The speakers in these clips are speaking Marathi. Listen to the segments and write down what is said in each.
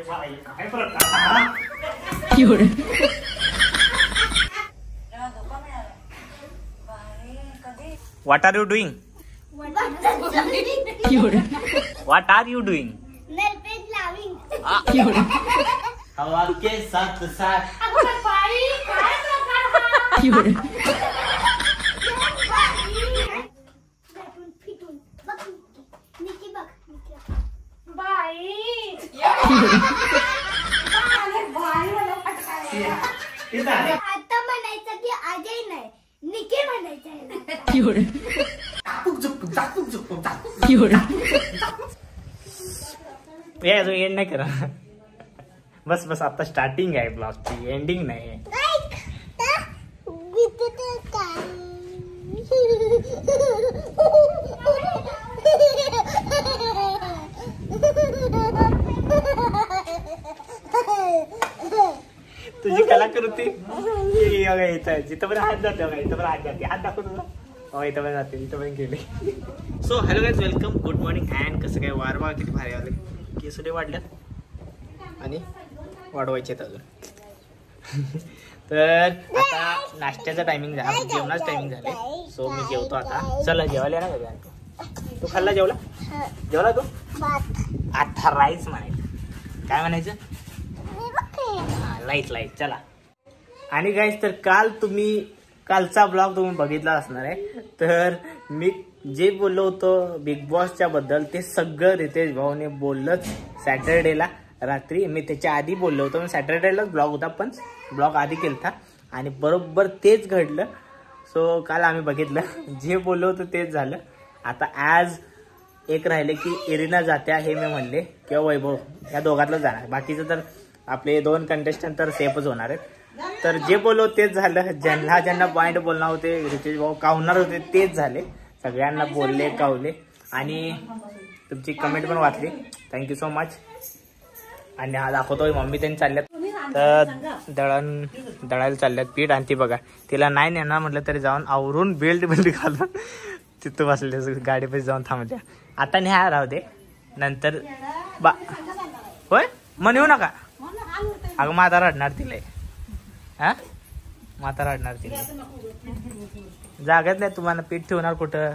What are you doing? What are you doing? हवा के साथ साथ आता म्हणायचं की अजय नाही निके म्हणायचं एंड नाही करा बस बस आता स्टार्टिंग आहे ब्लॉगची एंडिंग नाही तुझी कलाकृती जिथं पण हात जाते इथं पण हात जाते हात दाखव तुला इथं पण जाते इथं पण गेले so hello guys welcome good morning and कसं काय वार बघा किती भारी आले केसुले वाढल्यात आणि वाढवायचे अजून तर आता नाश्त्याचा टायमिंग झाला जेवणाचं टायमिंग झालं सो मी जेवतो आता चला जेवायला ना कधी तू खाल्ला जेवला तू आता राईस म्हणायचं काय म्हणायचं लाईट चला आणि गाईज तर कालचा ब्लॉग तुम्ही बघितला असणार आहे तर मी जे बोललो होतो बिग बॉसच्या बद्दल ते सगळं रितेश भाऊने बोललंच सॅटर्डेला रात्री मी त्याच्या आधी बोललो होतो सॅटर्डेलाच ब्लॉग होता पण ब्लॉग आधी केलता आणि बरोबर तेच घडलं सो काल आम्ही बघितलं जे बोललो होतो तेच झालं आता आज एक राहिले की इरिना जात्या हे मी म्हणले किंवा वैभव या दोघातलं जाणार बाकीचं तर आपले 2 कंटेस्टंट तर सेफच होणार आहेत तर जे बोललो तेच झालं ज्यांना पॉईंट बोलणार होते रितेश भाऊ कावणार होते तेच झाले सगळ्यांना बोलले कावले आणि तुमची कमेंट पण वाचली थँक्यू सो मच आणि हा दाखवतोय मम्मी त्यांनी चालल्यात तर दळायला चालल्यात पीठ आणि ती बघा तिला नाही नेणार म्हटलं तरी जाऊन आवरून बेल्ट घालून तिथं बसले गाडीपाशी जाऊन थांबत्या आता न्या राहू दे नंतर बा होय मग येऊ नका अगं माता रडणार तिला हा माता रडणार तिला जागाच नाही तुम्हाला पीठ ठेवणार कुठं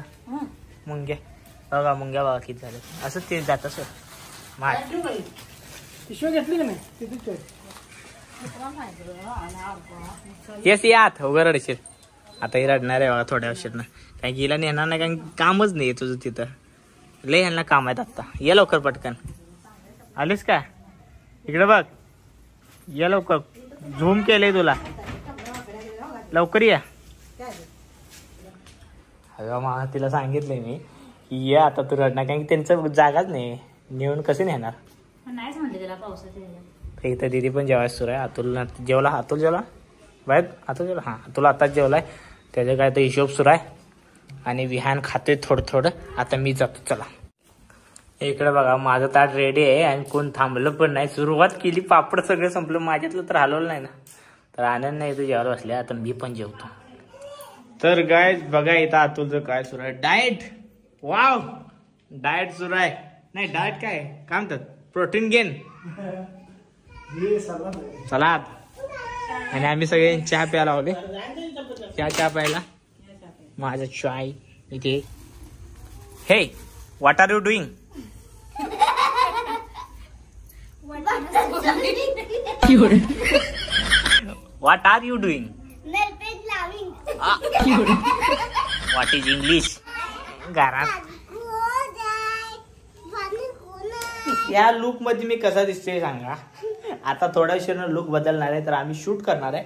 मुंग्या बघा किती झाले असं ते जात असं येस यात उगा रडशील आता ही रडणार आहे बघा थोड्या वर्षांना काही गेला नेणार नाही कारण कामच नाही तुझं तिथं लय ह्यांना काम आहेत आता ये लवकर पटकन आलीस का इकडे बघ ये लवकर झूम केलंय तुला लवकर या अगं तिला सांगितलंय मी की ये आता तू रडणार कारण की त्यांचं जागाच नाही नेऊन कसे नेणार नाहीच म्हणते त्याला पावसात इथं दिदी पण जेवायला सुरू आहे अतुल जेवला बाहेर अतुल जेवला हां तुला आताच जेवलाय त्याचं काय तर हिशोब सुरू आहे आणि विहान खातोय थोडं आता मी जातो चला इकडे बघा माझं ताट रेडी आहे आणि कोण थांबलं पण नाही सुरुवात केली पापड सगळं संपलं माझ्यातलं तर हलवलं नाही ना तर आनंद नाही इथं जेवायला बसले आता मी पण जेवतो तर गाय बघा इथं अतुलचं काय सुरू आहे डाएट वाव डाएट सुरू आहे नाही डाएट काय म्हणतात प्रोटीन गेन सलाद आणि आम्ही सगळे चहा प्यायला लावले चहा प्यायला माझा चाय इथे हे what are you doing what are you doing what is English घरात या लुक मध्ये मी कसा दिसतोय सांगा आता थोड्या उशिरानं लुक बदलणार आहे तर आम्ही शूट करणार आहे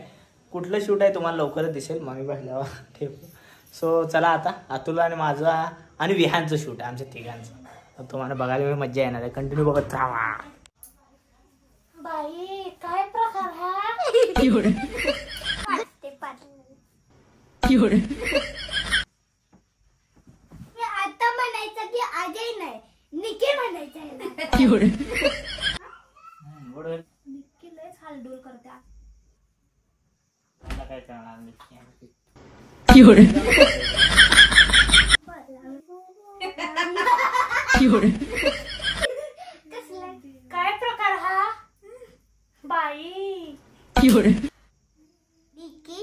कुठलं शूट आहे तुम्हाला लवकरच दिसेल मम्मी बसल्यावर ठेव सो चला आता अतुल आणि माझा आणि विहानचं शूट आहे आमच्या तिघांचं तुम्हाला बघायला मजा येणार आहे कंटिन्यू बघत राहा बाई काय प्रकार हा आता म्हणायचं की अजय नाही निके म्हणायचं निके लयच हालडोल करत्या काय करणार काय प्रकार हा बाई निकी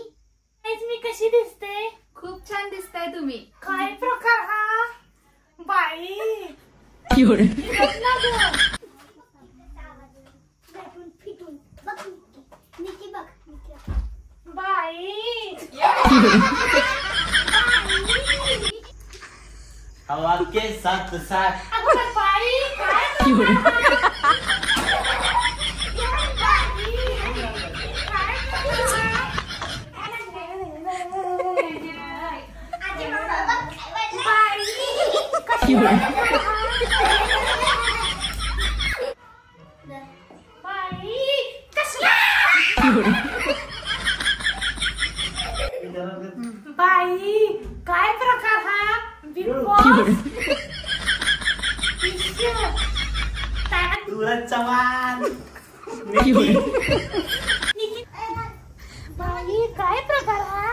आज मी कशी दिसते? खूप छान दिसताय तुम्ही. काय प्रकार हा बाई? भेटून फिटून बघ निकी बघ निकी बाई हवा के साथ साथ अगं बाई काय बाई काय प्रकार हा बिग बॉस? सूरज चव्हाण बाई काय प्रकार हा?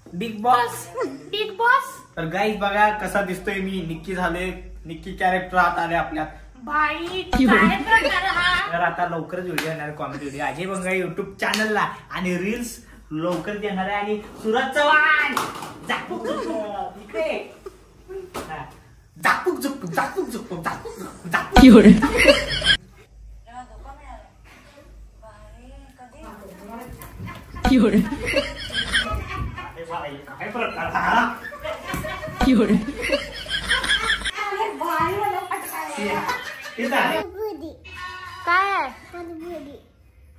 Big boss. बिग बॉस तर गाईज बघा कसा दिसतोय मी. निक्की झाले, निक्की कॅरेक्टर आत आले आपल्यात. बाई काय प्रकार हा? तर आता लवकरच व्हिडिओ येणार, कॉमेडी व्हिडिओ अजय बंगा युट्यूब चॅनलला आणि रील्स लवकरच येणार आहे. आणि सूरज चव्हाण झापूक झुपूक इकडे हा. झापूक झुपूक झापूक झुपूक झापूक झापूक काय प्रकार हा? इथं आहे. बुडी काय आहे? बुडी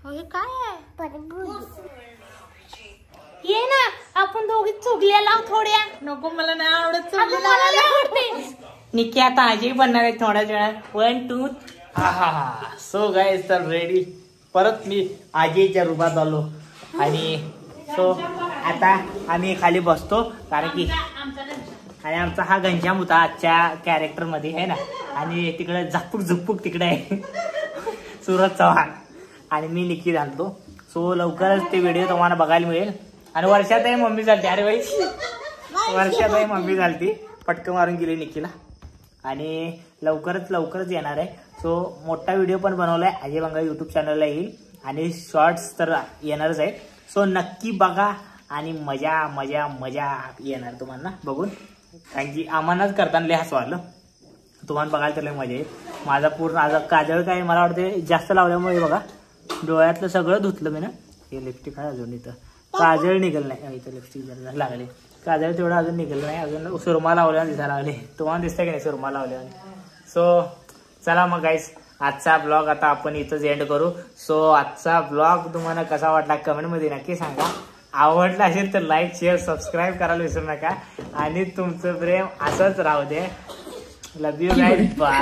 हे काय आहे? बुडी ये ना आपण दोघी चुगल्या लाव थोड्या. नको मला नाही आवडत मला आवडते. निक्की आता आजी बनणार आहे थोड्याच वेळात. 1 2 हा. सो गाईज तर रेडी. परत मी आजीच्या रूपात आलो आणि सो आता आम्ही खाली बसतो कारण की आणि आमचा हा घनश्याम होता आजच्या कॅरेक्टर मध्ये आहे ना. आणि तिकडे झपूक झुपूक तिकडे आहे सूरज चव्हाण आणि मी निक्की घालतो. सो लवकरच ते व्हिडिओ तुम्हाला बघायला मिळेल. आणि वर्षातही मम्मी चालते. अरे बाई वर्षातही मम्मी चालती. पटकन मारून गेली निक्कीला आणि लवकरच येणार आहे. सो मोठा व्हिडिओ पण बनवलाय अजय बंगा युट्यूब चॅनलला येईल आणि शॉर्ट्स तर येणारच आहे. सो नक्की बघा आणि मजा मजा मजा येणार तुम्हाला बघून. कारण की आम्हालाच करताना लय हसू आलं. तुम्हाला बघायला तर लय मजा येईल. माझा पूर्ण आज काजळ काय मला वाटते जास्त लावल्यामुळे बघा डोळ्यातलं सगळं धुतलं मी ना. हे लिपस्टिक आहे अजून इथं काजळ निघल नाही. इथं लिपस्टिक जर लागले काजळ तेवढं अजून निघलं नाही. अजून सुरमा लावल्यावर दिसायला लागले. तुम्हाला दिसतंय की नाही सुरमा लावल्यावर. सो चला मग गाईस आजचा ब्लॉग आता आपण इथंच एंड करू. सो आजचा ब्लॉग तुम्हाला कसा वाटला कमेंटमध्ये नक्की सांगा. आवडला असेल तर लाईक शेअर सबस्क्राईब करायला विसरू नका. आणि तुमचं प्रेम असंच राहू दे. लव यू गाईज बाय.